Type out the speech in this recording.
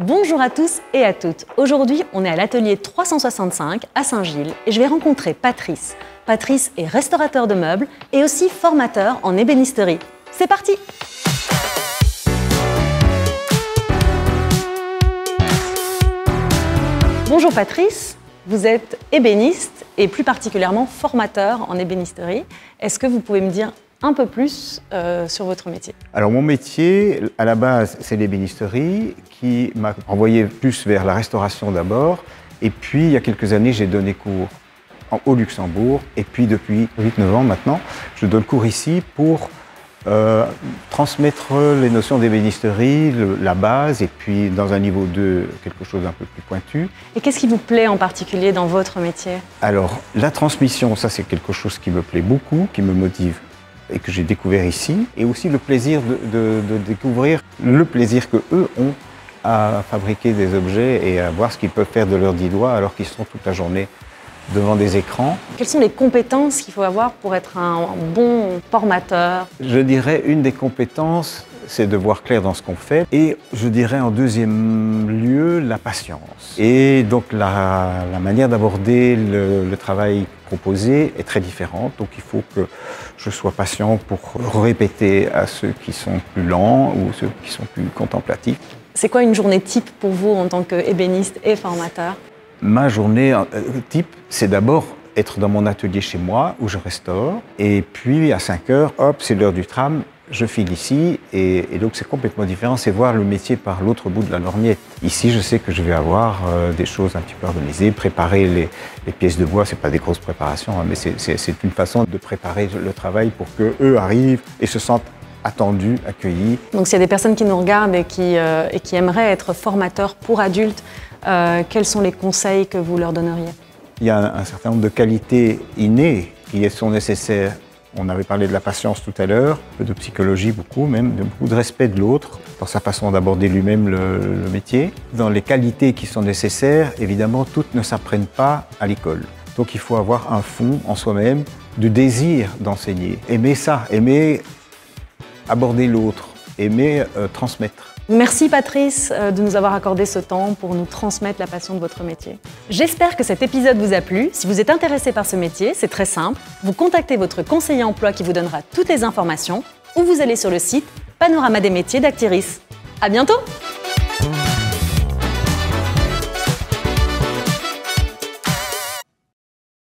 Bonjour à tous et à toutes. Aujourd'hui, on est à l'atelier 365 à Saint-Gilles et je vais rencontrer Patrice. Patrice est restaurateur de meubles et aussi formateur en ébénisterie. C'est parti! Bonjour Patrice, vous êtes ébéniste et plus particulièrement formateur en ébénisterie. Est-ce que vous pouvez me dire un peu plus sur votre métier? Alors mon métier, à la base, c'est l'ébénisterie qui m'a envoyé plus vers la restauration d'abord. Et puis, il y a quelques années, j'ai donné cours au Luxembourg. Et puis, depuis 8-9 ans maintenant, je donne cours ici pour transmettre les notions d'ébénisterie, la base, et puis dans un niveau 2, quelque chose d'un peu plus pointu. Et qu'est-ce qui vous plaît en particulier dans votre métier? Alors, la transmission, ça c'est quelque chose qui me plaît beaucoup, qui me motive et que j'ai découvert ici, et aussi le plaisir de découvrir le plaisir que eux ont à fabriquer des objets et à voir ce qu'ils peuvent faire de leurs 10 doigts alors qu'ils sont toute la journée devant des écrans. Quelles sont les compétences qu'il faut avoir pour être un bon formateur? Je dirais une des compétences, c'est de voir clair dans ce qu'on fait, et je dirais en deuxième lieu la patience. Et donc la manière d'aborder le travail proposé est très différente, donc il faut que je sois patient pour répéter à ceux qui sont plus lents ou ceux qui sont plus contemplatifs. C'est quoi une journée type pour vous en tant qu'ébéniste et formateur? Ma journée type, c'est d'abord être dans mon atelier chez moi où je restaure, et puis à 5 heures, hop, c'est l'heure du tram, je file ici, et donc c'est complètement différent, c'est voir le métier par l'autre bout de la lorgnette. Ici, je sais que je vais avoir des choses un petit peu organisées, préparer les pièces de bois, c'est pas des grosses préparations, hein, mais c'est une façon de préparer le travail pour qu'eux arrivent et se sentent attendus, accueillis. Donc s'il y a des personnes qui nous regardent et qui aimeraient être formateurs pour adultes, quels sont les conseils que vous leur donneriez? Il y a un certain nombre de qualités innées qui sont nécessaires. On avait parlé de la patience tout à l'heure, un peu de psychologie beaucoup même, beaucoup de respect de l'autre dans sa façon d'aborder lui-même le métier. Dans les qualités qui sont nécessaires, évidemment, toutes ne s'apprennent pas à l'école. Donc il faut avoir un fond en soi-même de désir d'enseigner. Aimer ça, aimer aborder l'autre, aimer transmettre. Merci Patrice de nous avoir accordé ce temps pour nous transmettre la passion de votre métier. J'espère que cet épisode vous a plu. Si vous êtes intéressé par ce métier, c'est très simple. Vous contactez votre conseiller emploi qui vous donnera toutes les informations ou vous allez sur le site Panorama des métiers d'Actiris. À bientôt!